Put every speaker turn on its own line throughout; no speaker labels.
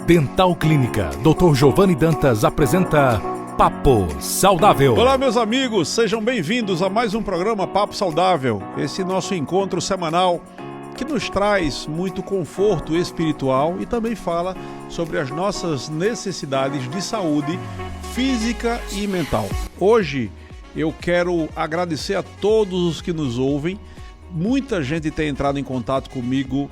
Dental Clínica, Dr. Giovanni Dantas apresenta Papo Saudável.
Olá, meus amigos, sejam bem-vindos a mais um programa Papo Saudável. Esse nosso encontro semanal que nos traz muito conforto espiritual e também fala sobre as nossas necessidades de saúde física e mental. Hoje eu quero agradecer a todos os que nos ouvem. Muita gente tem entrado em contato comigo,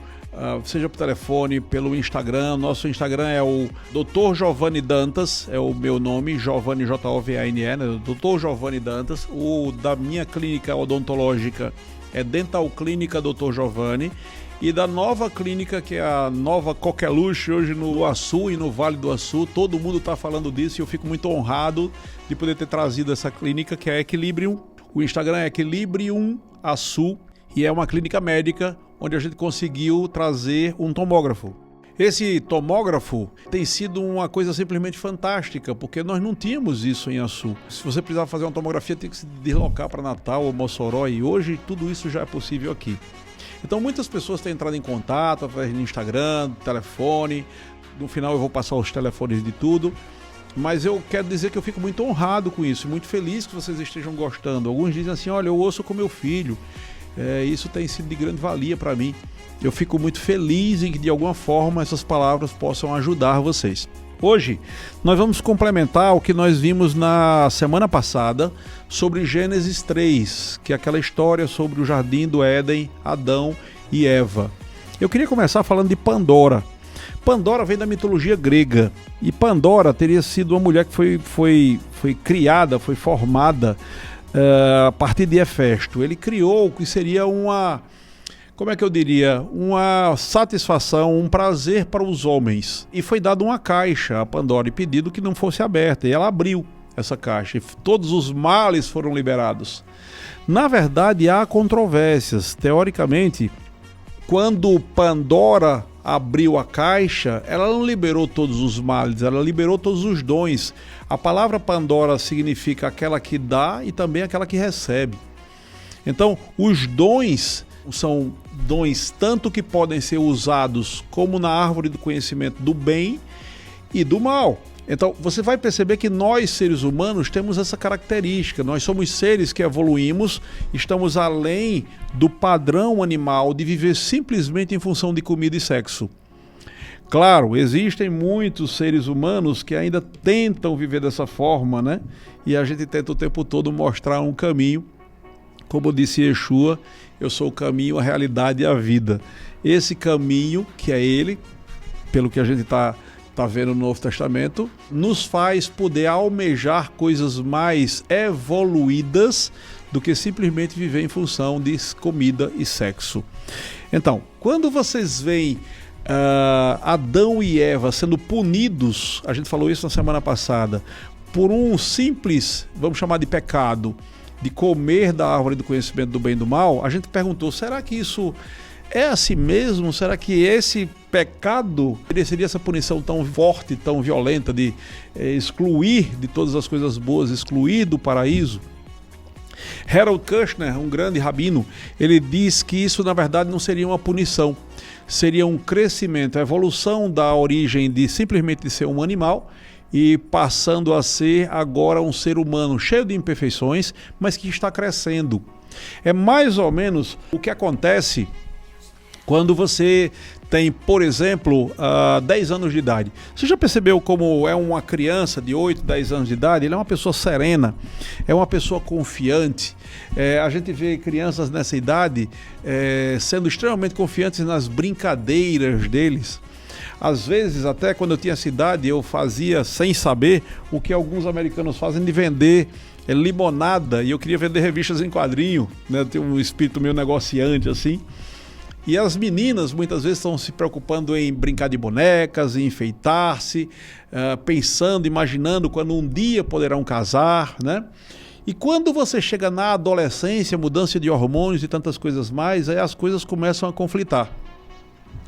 seja por telefone, pelo Instagram. Nosso Instagram é o Dr. Giovanni Dantas, é o meu nome, Giovanni, J-O-V-A-N-E, né? Dr. Giovanni Dantas. O da minha clínica odontológica é Dental Clínica Dr. Giovanni. E da nova clínica, que é a nova Coqueluche, hoje no Açu e no Vale do Açu. Todo mundo está falando disso e eu fico muito honrado de poder ter trazido essa clínica, que é Equilibrium. O Instagram é Equilibrium Açu e é uma clínica médica onde a gente conseguiu trazer um tomógrafo. Esse tomógrafo tem sido uma coisa simplesmente fantástica, porque nós não tínhamos isso em Açu. Se você precisava fazer uma tomografia, tinha que se deslocar para Natal ou Mossoró, e hoje tudo isso já é possível aqui. Então muitas pessoas têm entrado em contato através do Instagram, telefone. No final eu vou passar os telefones de tudo. Mas eu quero dizer que eu fico muito honrado com isso, muito feliz que vocês estejam gostando. Alguns dizem assim, olha, eu ouço com meu filho. Isso tem sido de grande valia para mim. Eu fico muito feliz em que de alguma forma essas palavras possam ajudar vocês. Hoje nós vamos complementar o que nós vimos na semana passada sobre Gênesis 3, que é aquela história sobre o Jardim do Éden, Adão e Eva. Eu queria começar falando de Pandora. Pandora vem da mitologia grega e Pandora teria sido uma mulher que foi criada, foi formada a partir de Hefesto. Ele criou o que seria uma satisfação, um prazer para os homens. E foi dado uma caixa a Pandora e pedido que não fosse aberta. E ela abriu essa caixa e todos os males foram liberados. Na verdade, há controvérsias. Teoricamente, quando Pandora abriu a caixa, ela não liberou todos os males, ela liberou todos os dons. A palavra Pandora significa aquela que dá e também aquela que recebe. Então, os dons são dons tanto que podem ser usados como na árvore do conhecimento do bem e do mal. Então, você vai perceber que nós, seres humanos, temos essa característica. Nós somos seres que evoluímos, estamos além do padrão animal de viver simplesmente em função de comida e sexo. Claro, existem muitos seres humanos que ainda tentam viver dessa forma, né? E a gente tenta o tempo todo mostrar um caminho. Como disse Yeshua, eu sou o caminho, a realidade e a vida. Esse caminho, que é ele, pelo que a gente está vendo no Novo Testamento, nos faz poder almejar coisas mais evoluídas do que simplesmente viver em função de comida e sexo. Então, quando vocês veem Adão e Eva sendo punidos, a gente falou isso na semana passada, por um simples, vamos chamar de pecado, de comer da árvore do conhecimento do bem e do mal, a gente perguntou, será que isso é assim mesmo? Será que esse pecado mereceria essa punição tão forte, tão violenta de excluir de todas as coisas boas, excluir do paraíso? Harold Kushner, um grande rabino, ele diz que isso na verdade não seria uma punição, seria um crescimento, a evolução da origem de simplesmente ser um animal e passando a ser agora um ser humano cheio de imperfeições, mas que está crescendo. É mais ou menos o que acontece quando você tem, por exemplo, 10 anos de idade. Você já percebeu como é uma criança de 8, 10 anos de idade? Ele é uma pessoa serena, é uma pessoa confiante. A gente vê crianças nessa idade sendo extremamente confiantes nas brincadeiras deles. Às vezes, até quando eu tinha essa idade, eu fazia, sem saber, o que alguns americanos fazem de vender limonada, e eu queria vender revistas em quadrinho, né? Eu tenho um espírito meio negociante assim. E as meninas muitas vezes estão se preocupando em brincar de bonecas, em enfeitar-se, pensando, imaginando quando um dia poderão casar, né? E quando você chega na adolescência, mudança de hormônios e tantas coisas mais, aí as coisas começam a conflitar.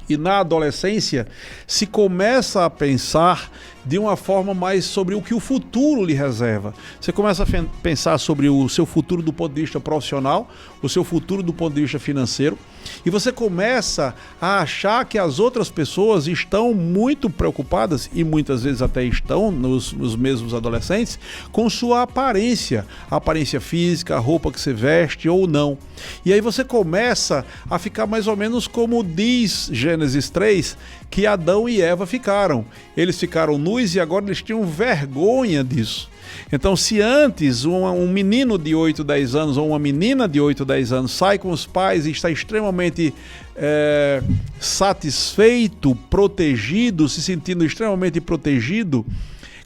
e na adolescência se começa a pensar de uma forma mais sobre o que o futuro lhe reserva. Você começa a pensar sobre o seu futuro do ponto de vista profissional, o seu futuro do ponto de vista financeiro, e você começa a achar que as outras pessoas estão muito preocupadas, e muitas vezes até estão, nos mesmos adolescentes, com sua aparência, a aparência física, a roupa que você veste ou não. E aí você começa a ficar mais ou menos como diz Gênesis 3, que Adão e Eva ficaram. Eles ficaram nus e agora eles tinham vergonha disso. Então, se antes um menino de 8, 10 anos ou uma menina de 8, 10 anos sai com os pais e está extremamente satisfeito, protegido, se sentindo extremamente protegido,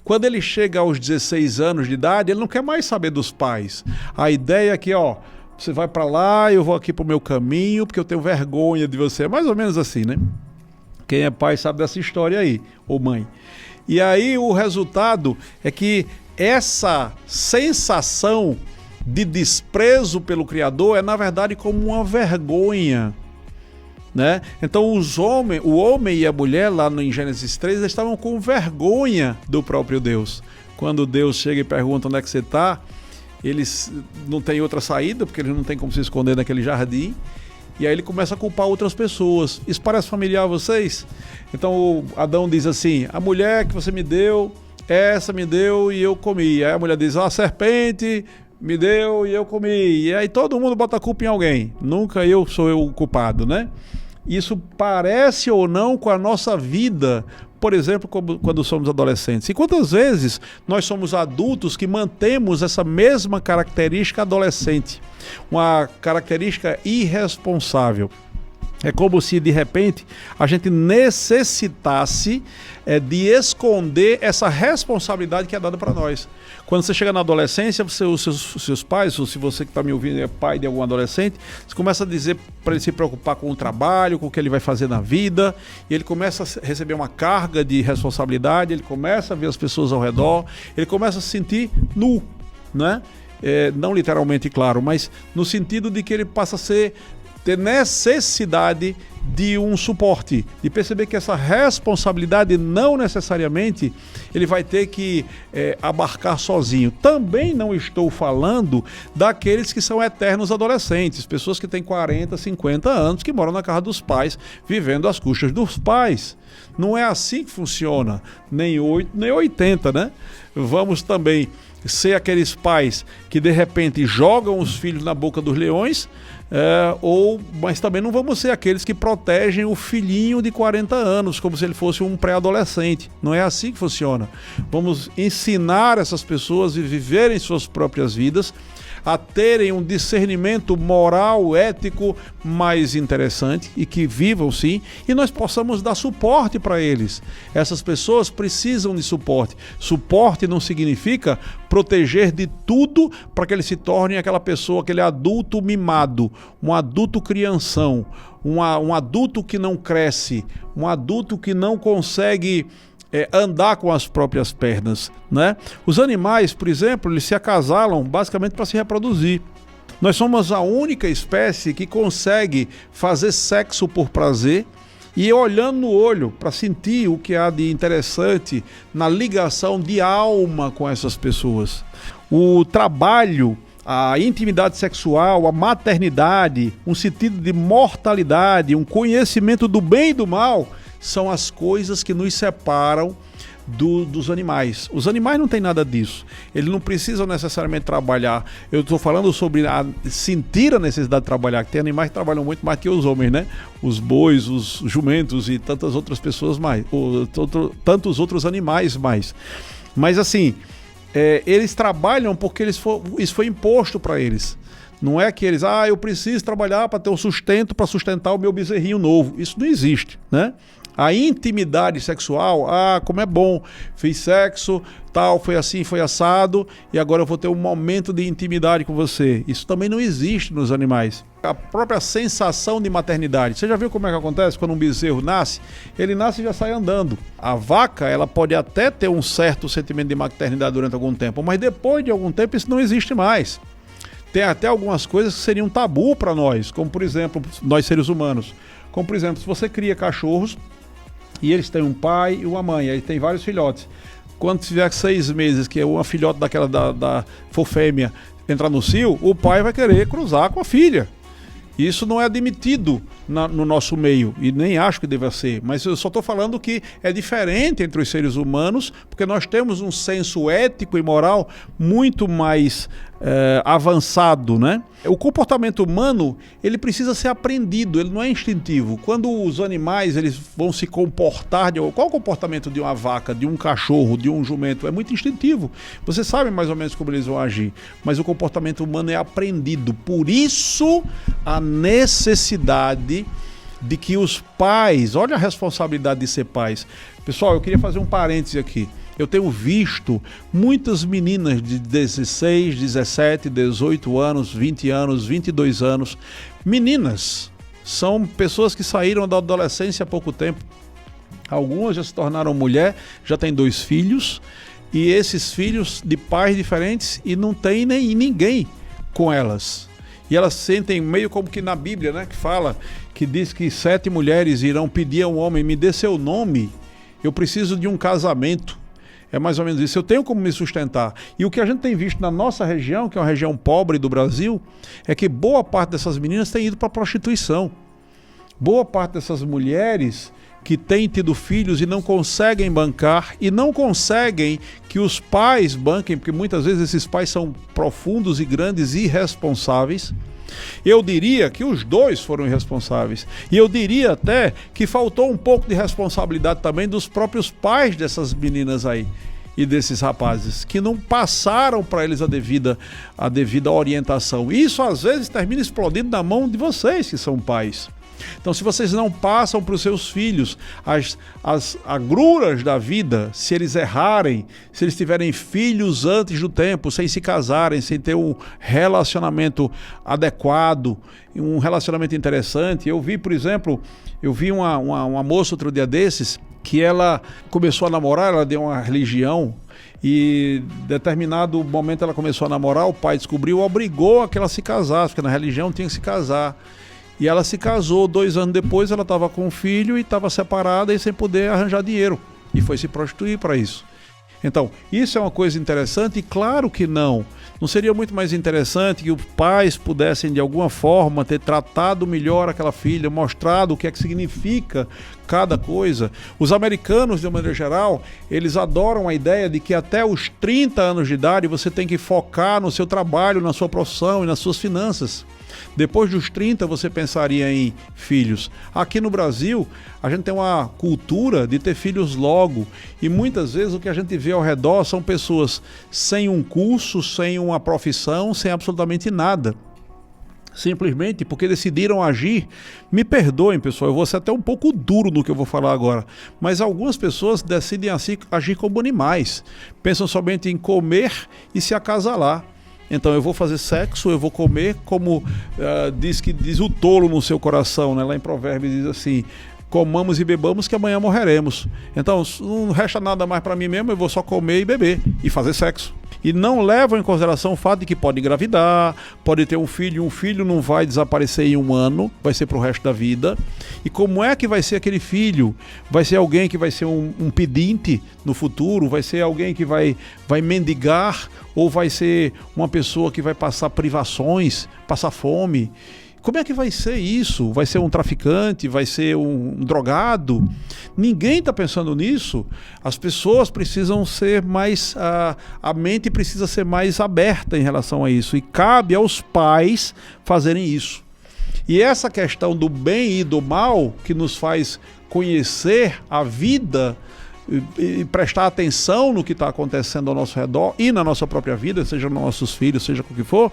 quando ele chega aos 16 anos de idade, ele não quer mais saber dos pais. A ideia é que, ó, você vai para lá, eu vou aqui para o meu caminho, porque eu tenho vergonha de você. É mais ou menos assim, né? Quem é pai sabe dessa história aí, ou mãe. E aí o resultado é que essa sensação de desprezo pelo Criador é, na verdade, como uma vergonha, né? Então o homem e a mulher, lá em Gênesis 3, eles estavam com vergonha do próprio Deus. Quando Deus chega e pergunta onde é que você está, eles não têm outra saída, porque eles não têm como se esconder naquele jardim. E aí ele começa a culpar outras pessoas. Isso parece familiar a vocês? Então o Adão diz assim: a mulher que você me deu, essa me deu e eu comi. Aí a mulher diz: a serpente me deu e eu comi. E aí todo mundo bota a culpa em alguém. Nunca sou eu o culpado, né? Isso parece ou não com a nossa vida, por exemplo, quando somos adolescentes. E quantas vezes nós somos adultos que mantemos essa mesma característica adolescente, uma característica irresponsável. É como se, de repente, a gente necessitasse de esconder essa responsabilidade que é dada para nós. Quando você chega na adolescência, os seus pais, ou se você que está me ouvindo é pai de algum adolescente, você começa a dizer para ele se preocupar com o trabalho, com o que ele vai fazer na vida, e ele começa a receber uma carga de responsabilidade, ele começa a ver as pessoas ao redor, ele começa a se sentir nu, né? Não literalmente, claro, mas no sentido de que ele passa a ter necessidade de um suporte, de perceber que essa responsabilidade não necessariamente ele vai ter que abarcar sozinho. Também não estou falando daqueles que são eternos adolescentes, pessoas que têm 40, 50 anos, que moram na casa dos pais, vivendo às custas dos pais. Não é assim que funciona, nem 8, nem 80, né? Vamos também ser aqueles pais que de repente jogam os filhos na boca dos leões, mas também não vamos ser aqueles que protegem o filhinho de 40 anos como se ele fosse um pré-adolescente. Não é assim que funciona. Vamos ensinar essas pessoas a viverem suas próprias vidas, a terem um discernimento moral, ético mais interessante e que vivam sim, e nós possamos dar suporte para eles. Essas pessoas precisam de suporte. Suporte não significa proteger de tudo para que ele se torne aquela pessoa, aquele adulto mimado, um adulto crianção, um adulto que não cresce, um adulto que não consegue andar com as próprias pernas, né? Os animais, por exemplo, eles se acasalam basicamente para se reproduzir. Nós somos a única espécie que consegue fazer sexo por prazer e olhando no olho para sentir o que há de interessante na ligação de alma com essas pessoas. O trabalho, a intimidade sexual, a maternidade, um sentido de mortalidade, um conhecimento do bem e do mal, são as coisas que nos separam dos animais. Os animais não têm nada disso. Eles não precisam necessariamente trabalhar. Eu estou falando sobre sentir a necessidade de trabalhar, que tem animais que trabalham muito mais que os homens, né? Os bois, os jumentos e tantas outras pessoas mais, tantos outros animais mais. Mas assim, eles trabalham porque isso foi imposto para eles. Não é que eles, eu preciso trabalhar para ter um sustento, para sustentar o meu bezerrinho novo. Isso não existe, né? A intimidade sexual, como é bom, fiz sexo, tal, foi assim, foi assado, e agora eu vou ter um momento de intimidade com você. Isso também não existe nos animais. A própria sensação de maternidade. Você já viu como é que acontece quando um bezerro nasce? Ele nasce e já sai andando. A vaca, ela pode até ter um certo sentimento de maternidade durante algum tempo, mas depois de algum tempo isso não existe mais. Tem até algumas coisas que seriam tabu para nós, como por exemplo, nós seres humanos. Como, por exemplo, se você cria cachorros e eles têm um pai e uma mãe, aí tem vários filhotes. Quando tiver 6 meses, que é uma filhote daquela da for fêmea entrar no cio, o pai vai querer cruzar com a filha. Isso não é admitido no nosso meio, e nem acho que deva ser, mas eu só estou falando que é diferente entre os seres humanos, porque nós temos um senso ético e moral muito mais avançado, né? O comportamento humano, ele precisa ser aprendido, ele não é instintivo. Quando os animais eles vão se comportar, qual é o comportamento de uma vaca, de um cachorro, de um jumento? É muito instintivo. Você sabe mais ou menos como eles vão agir, mas o comportamento humano é aprendido. Por isso, a necessidade de que os pais, olha a responsabilidade de ser pais. Pessoal, eu queria fazer um parêntese aqui. Eu tenho visto muitas meninas de 16, 17, 18 anos, 20 anos, 22 anos. Meninas, são pessoas que saíram da adolescência há pouco tempo. Algumas já se tornaram mulher, já têm 2 filhos. E esses filhos de pais diferentes e não tem nem ninguém com elas. E elas sentem meio como que na Bíblia, né, que fala, que diz que 7 mulheres irão pedir a um homem, me dê seu nome, eu preciso de um casamento. É mais ou menos isso, eu tenho como me sustentar. E o que a gente tem visto na nossa região, que é uma região pobre do Brasil, é que boa parte dessas meninas tem ido para a prostituição. Boa parte dessas mulheres que têm tido filhos e não conseguem bancar, e não conseguem que os pais banquem, porque muitas vezes esses pais são profundos e grandes irresponsáveis. Eu diria que os 2 foram irresponsáveis. E eu diria até que faltou um pouco de responsabilidade também dos próprios pais dessas meninas aí e desses rapazes, que não passaram para eles a devida orientação. E isso às vezes termina explodindo na mão de vocês que são pais. Então, se vocês não passam para os seus filhos as agruras da vida, se eles errarem, se eles tiverem filhos antes do tempo, sem se casarem, sem ter um relacionamento adequado, um relacionamento interessante. Eu vi, por exemplo, uma moça outro dia desses, que ela começou a namorar, ela deu uma religião, e em determinado momento ela começou a namorar, o pai descobriu, obrigou a que ela se casasse, porque na religião tinha que se casar. E ela se casou, 2 anos depois ela estava com um filho e estava separada e sem poder arranjar dinheiro. E foi se prostituir para isso. Então, isso é uma coisa interessante? E claro que não. Não seria muito mais interessante que os pais pudessem de alguma forma ter tratado melhor aquela filha, mostrado o que é que significa cada coisa? Os americanos, de uma maneira geral, eles adoram a ideia de que até os 30 anos de idade você tem que focar no seu trabalho, na sua profissão e nas suas finanças. Depois dos 30 você pensaria em filhos. Aqui no Brasil, a gente tem uma cultura de ter filhos logo. E muitas vezes o que a gente vê ao redor são pessoas sem um curso, sem uma profissão, sem absolutamente nada. Simplesmente porque decidiram agir. Me perdoem, pessoal, eu vou ser até um pouco duro no que eu vou falar agora, mas algumas pessoas decidem assim, agir como animais. Pensam somente em comer e se acasalar. Então eu vou fazer sexo, eu vou comer, como diz o tolo no seu coração, né? Lá em Provérbios diz assim: comamos e bebamos que amanhã morreremos. Então não resta nada mais para mim mesmo, eu vou só comer e beber e fazer sexo. E não levam em consideração o fato de que pode engravidar, pode ter um filho não vai desaparecer em 1 ano, vai ser para o resto da vida. E como é que vai ser aquele filho? Vai ser alguém que vai ser um pedinte no futuro? Vai ser alguém que vai mendigar? Ou vai ser uma pessoa que vai passar privações, passar fome? Como é que vai ser isso? Vai ser um traficante? Vai ser um drogado? Ninguém está pensando nisso. As pessoas precisam ser mais... A mente precisa ser mais aberta em relação a isso. E cabe aos pais fazerem isso. E essa questão do bem e do mal, que nos faz conhecer a vida e prestar atenção no que está acontecendo ao nosso redor e na nossa própria vida, seja nos nossos filhos, seja com o que for,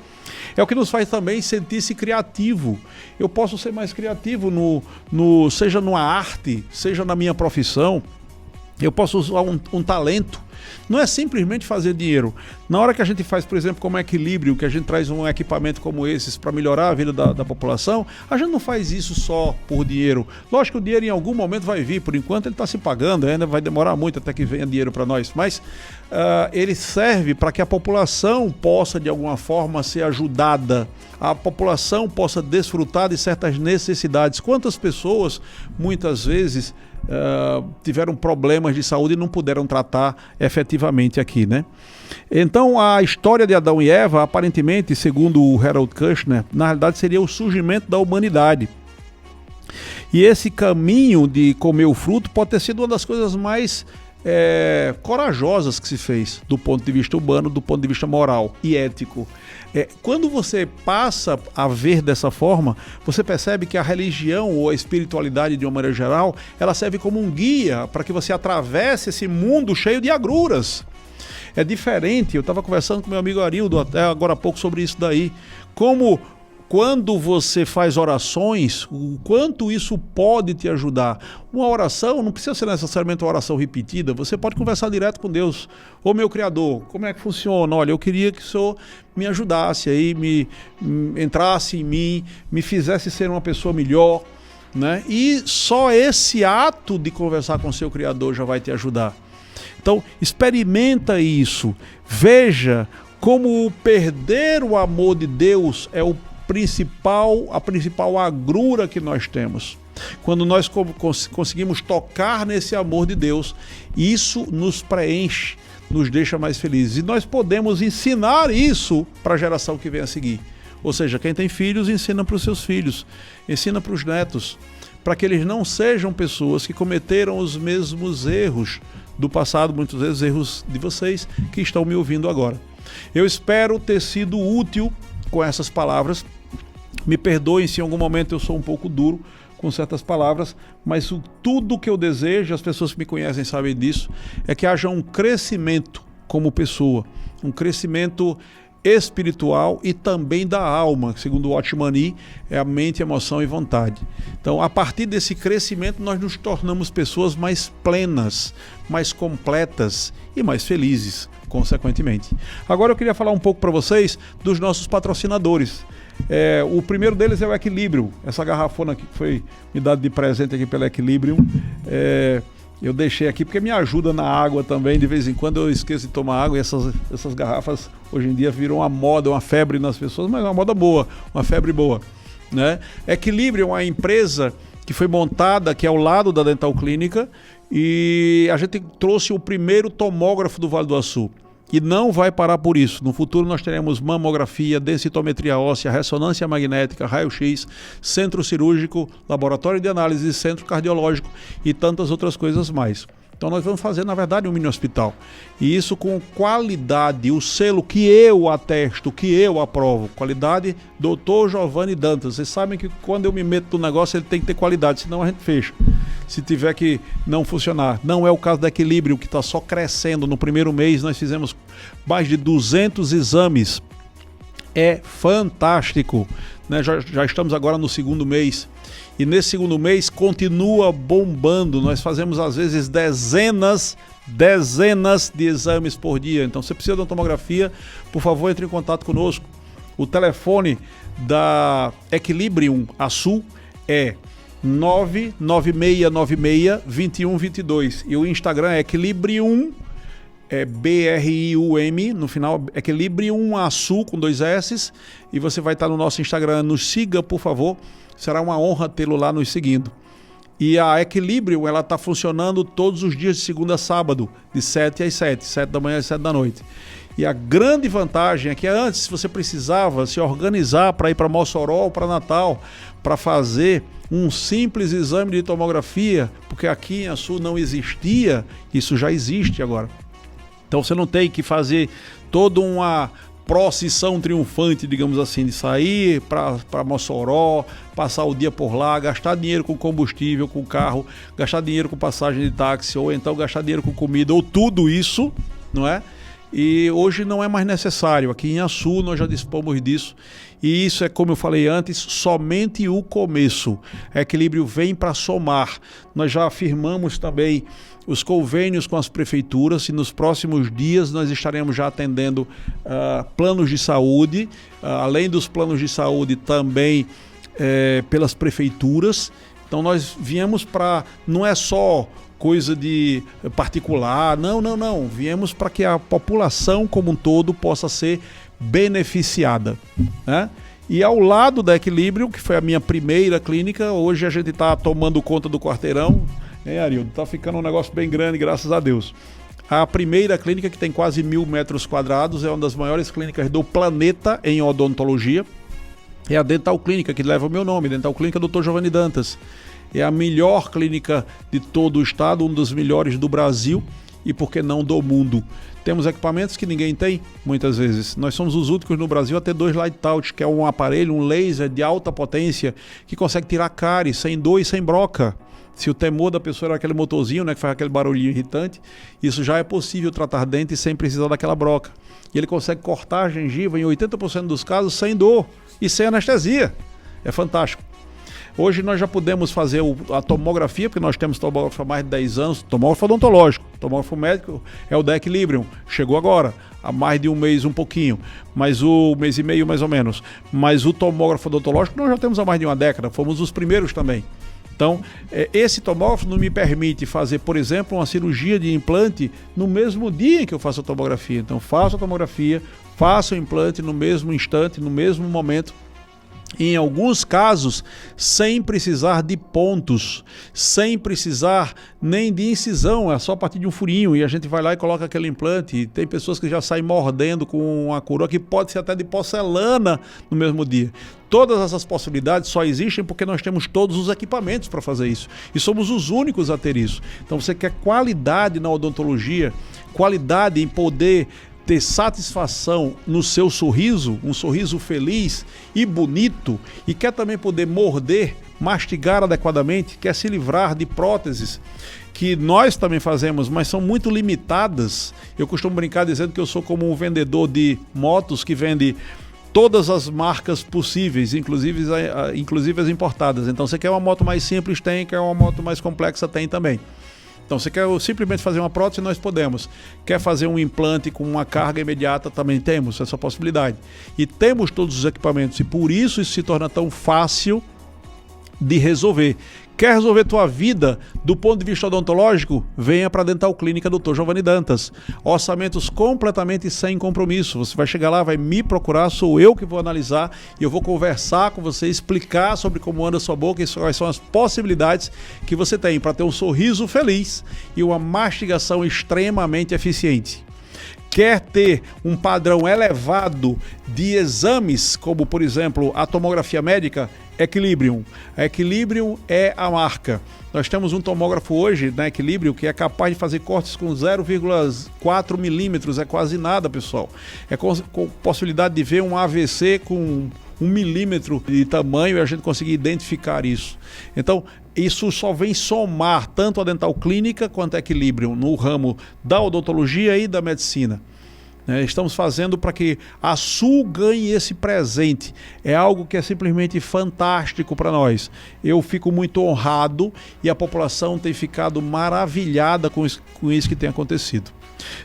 é o que nos faz também sentir-se criativo. Eu posso ser mais criativo seja numa arte, seja na minha profissão. Eu posso usar um talento Não é simplesmente fazer dinheiro. Na hora que a gente faz, por exemplo, como equilíbrio, que a gente traz um equipamento como esses para melhorar a vida da população, a gente não faz isso só por dinheiro. Lógico que o dinheiro em algum momento vai vir, por enquanto ele está se pagando, ainda vai demorar muito até que venha dinheiro para nós, mas ele serve para que a população possa de alguma forma ser ajudada, a população possa desfrutar de certas necessidades. Quantas pessoas muitas vezes tiveram problemas de saúde e não puderam tratar efetivamente aqui, né? Então a história de Adão e Eva, aparentemente, segundo o Harold Kushner, na realidade seria o surgimento da humanidade. E esse caminho de comer o fruto pode ter sido uma das coisas mais corajosas que se fez do ponto de vista humano, do ponto de vista moral e ético. Quando você passa a ver dessa forma, você percebe que a religião ou a espiritualidade de uma maneira geral, ela serve como um guia para que você atravesse esse mundo cheio de agruras. É diferente, eu estava conversando com meu amigo Arildo até agora há pouco sobre isso daí, como quando você faz orações, o quanto isso pode te ajudar. Uma oração não precisa ser necessariamente uma oração repetida, você pode conversar direto com Deus. Ô meu Criador, como é que funciona? Olha, eu queria que o Senhor me ajudasse aí, entrasse em mim, me fizesse ser uma pessoa melhor, né? E só esse ato de conversar com o seu Criador já vai te ajudar. Então, experimenta isso. Veja como perder o amor de Deus é a principal agrura que nós temos. Quando nós conseguimos tocar nesse amor de Deus, isso nos preenche, nos deixa mais felizes. E nós podemos ensinar isso para a geração que vem a seguir. Ou seja, quem tem filhos, ensina para os seus filhos, ensina para os netos, para que eles não sejam pessoas que cometeram os mesmos erros do passado, muitas vezes erros de vocês que estão me ouvindo agora. Eu espero ter sido útil com essas palavras. Me perdoem se em algum momento eu sou um pouco duro com certas palavras, mas tudo que eu desejo, as pessoas que me conhecem sabem disso, é que haja um crescimento como pessoa, um crescimento espiritual e também da alma, que segundo o Watchman é a mente, emoção e vontade. Então, a partir desse crescimento, nós nos tornamos pessoas mais plenas, mais completas e mais felizes, consequentemente. Agora eu queria falar um pouco para vocês dos nossos patrocinadores. O primeiro deles é o Equilibrium, essa garrafona aqui que foi me dada de presente aqui pela Equilibrium. Eu deixei aqui porque me ajuda na água também, de vez em quando eu esqueço de tomar água e essas garrafas hoje em dia viram uma moda, uma febre nas pessoas, mas é uma moda boa, uma febre boa, né? Equilibrium é uma empresa que foi montada aqui ao lado da Dental Clínica e a gente trouxe o primeiro tomógrafo do Vale do Açu. E não vai parar por isso. No futuro nós teremos mamografia, densitometria óssea, ressonância magnética, raio-x, centro cirúrgico, laboratório de análise, centro cardiológico e tantas outras coisas mais. Então nós vamos fazer, na verdade, um mini hospital. E isso com qualidade, o selo que eu atesto, que eu aprovo. Qualidade, Dr. Giovanni Dantas. Vocês sabem que quando eu me meto no negócio, ele tem que ter qualidade, senão a gente fecha. Se tiver que não funcionar. Não é o caso da Equilíbrio, que está só crescendo. No primeiro mês nós fizemos mais de 200 exames. É fantástico, né? Já estamos agora no segundo mês. E nesse segundo mês continua bombando. Nós fazemos às vezes dezenas de exames por dia. Então, se você precisa de uma tomografia, por favor, entre em contato conosco. O telefone da Equilibrium Açu é 99696-2122. E o Instagram é Equilibrium, BRIUM, no final, Equilibrium Açu com 2 S. E você vai estar no nosso Instagram. Nos siga, por favor. Será uma honra tê-lo lá nos seguindo. E a Equilibrium, ela está funcionando todos os dias de segunda a sábado, de 7 às 7, 7 da manhã às 7 da noite. E a grande vantagem é que antes você precisava se organizar para ir para Mossoró ou para Natal, para fazer um simples exame de tomografia, porque aqui em Açu não existia, isso já existe agora. Então você não tem que fazer toda uma procissão triunfante, digamos assim, de sair para Mossoró, passar o dia por lá, gastar dinheiro com combustível, com carro, gastar dinheiro com passagem de táxi, ou então gastar dinheiro com comida, ou tudo isso, não é? e hoje não é mais necessário. Aqui em Açu nós já dispomos disso, e isso é, como eu falei antes, somente o começo. A Equilíbrio vem para somar. Nós já firmamos também os convênios com as prefeituras, e nos próximos dias nós estaremos já atendendo planos de saúde, além dos planos de saúde também pelas prefeituras. Então nós viemos para, não é só coisa de particular, não. Viemos para que a população como um todo possa ser beneficiada, né? E ao lado da Equilíbrio, que foi a minha primeira clínica, hoje a gente está tomando conta do quarteirão, hein, Arildo? Está ficando um negócio bem grande, graças a Deus. A primeira clínica, que tem quase 1.000 metros quadrados, é uma das maiores clínicas do planeta em odontologia. É a Dental Clínica, que leva o meu nome, Dental Clínica Dr. Giovanni Dantas. É a melhor clínica de todo o estado, um dos melhores do Brasil e, por que não, do mundo. Temos equipamentos que ninguém tem, muitas vezes. Nós somos os únicos no Brasil a ter 2 Lightout, que é um aparelho, um laser de alta potência, que consegue tirar cárie sem dor e sem broca. Se o temor da pessoa era aquele motorzinho, né, que faz aquele barulhinho irritante, isso já é possível tratar dente sem precisar daquela broca. E ele consegue cortar a gengiva em 80% dos casos sem dor e sem anestesia. É fantástico. Hoje nós já podemos fazer a tomografia, porque nós temos tomógrafo há mais de 10 anos, tomógrafo odontológico, tomógrafo médico é o da Equilibrium, chegou agora, há mais de um mês, um pouquinho, mas um mês e meio mais ou menos. Mas o tomógrafo odontológico nós já temos há mais de uma década, fomos os primeiros também. Então, esse tomógrafo não me permite fazer, por exemplo, uma cirurgia de implante no mesmo dia em que eu faço a tomografia. Então, faço a tomografia, faço o implante no mesmo instante, no mesmo momento. Em alguns casos, sem precisar de pontos, sem precisar nem de incisão, é só a partir de um furinho e a gente vai lá e coloca aquele implante. E tem pessoas que já saem mordendo com uma coroa que pode ser até de porcelana no mesmo dia. Todas essas possibilidades só existem porque nós temos todos os equipamentos para fazer isso. E somos os únicos a ter isso. Então você quer qualidade na odontologia, qualidade em poder ter satisfação no seu sorriso, um sorriso feliz e bonito, e quer também poder morder, mastigar adequadamente, quer se livrar de próteses, que nós também fazemos, mas são muito limitadas. Eu costumo brincar dizendo que eu sou como um vendedor de motos que vende todas as marcas possíveis, inclusive as importadas. Então, você quer uma moto mais simples, tem, quer uma moto mais complexa, tem também. Então, você quer simplesmente fazer uma prótese, nós podemos. Quer fazer um implante com uma carga imediata, também temos essa possibilidade. E temos todos os equipamentos, e por isso se torna tão fácil de resolver. Quer resolver tua vida do ponto de vista odontológico? Venha para a Dental Clínica Dr. Giovanni Dantas. Orçamentos completamente sem compromisso. Você vai chegar lá, vai me procurar, sou eu que vou analisar e eu vou conversar com você, explicar sobre como anda a sua boca e quais são as possibilidades que você tem para ter um sorriso feliz e uma mastigação extremamente eficiente. Quer ter um padrão elevado de exames, como por exemplo a tomografia médica? Equilibrium. A Equilibrium é a marca. Nós temos um tomógrafo hoje na Equilibrium que é capaz de fazer cortes com 0,4 milímetros, é quase nada, pessoal. É com possibilidade de ver um AVC com 1 milímetro de tamanho e a gente conseguir identificar isso. Então, isso só vem somar tanto a Dental Clínica quanto a Equilibrium no ramo da odontologia e da medicina. Estamos fazendo para que a Sul ganhe esse presente. É algo que é simplesmente fantástico para nós. Eu fico muito honrado e a população tem ficado maravilhada com isso que tem acontecido.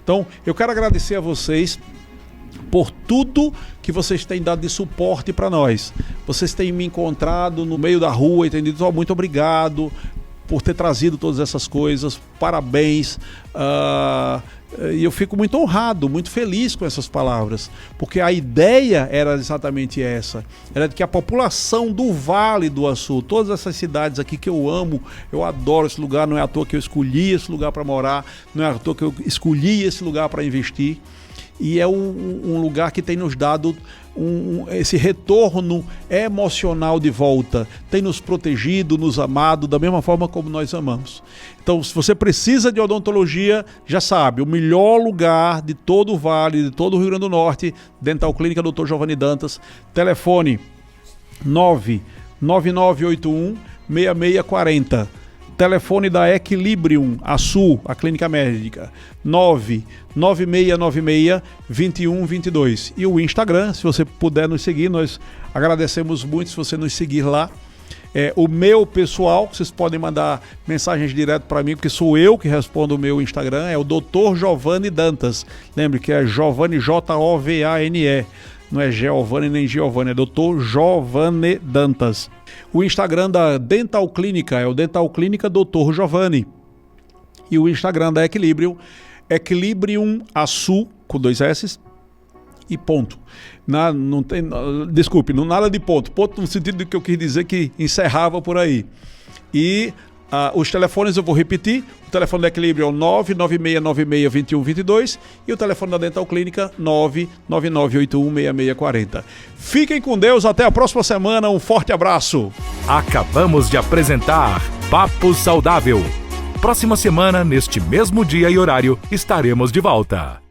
Então, eu quero agradecer a vocês por tudo que vocês têm dado de suporte para nós. Vocês têm me encontrado no meio da rua e têm dito, muito obrigado por ter trazido todas essas coisas, parabéns. E eu fico muito honrado, muito feliz com essas palavras, porque a ideia era exatamente essa, era de que a população do Vale do Açu, todas essas cidades aqui que eu amo, eu adoro esse lugar, não é à toa que eu escolhi esse lugar para morar, não é à toa que eu escolhi esse lugar para investir, e é um lugar que tem nos dado esse retorno emocional de volta, tem nos protegido, nos amado da mesma forma como nós amamos. Então, se você precisa de odontologia, já sabe, o melhor lugar de todo o Vale, de todo o Rio Grande do Norte, Dental Clínica Dr. Giovanni Dantas, telefone 99981 6640. Telefone da Equilibrium, a Sul, a clínica médica, 99696-2122. E o Instagram, se você puder nos seguir, nós agradecemos muito se você nos seguir lá. O meu pessoal, vocês podem mandar mensagens direto para mim, porque sou eu que respondo o meu Instagram, é o Dr. Giovanni Dantas. Lembre que é Giovanni, Jovane, não é Giovanni nem Giovanni, é Dr. Giovanni Dantas. O Instagram da Dental Clínica é o Dental Clínica Dr. Giovanni. E o Instagram da Equilibrium, Equilibrium Açu, com 2 S e ponto. Não tem, desculpe, não nada de ponto. Ponto no sentido de que eu quis dizer que encerrava por aí. E os telefones eu vou repetir. O telefone da Equilibrium é o 99696-2122 e o telefone da Dental Clínica 999816640. Fiquem com Deus, até a próxima semana. Um forte abraço.
Acabamos de apresentar Papo Saudável. Próxima semana, neste mesmo dia e horário, estaremos de volta.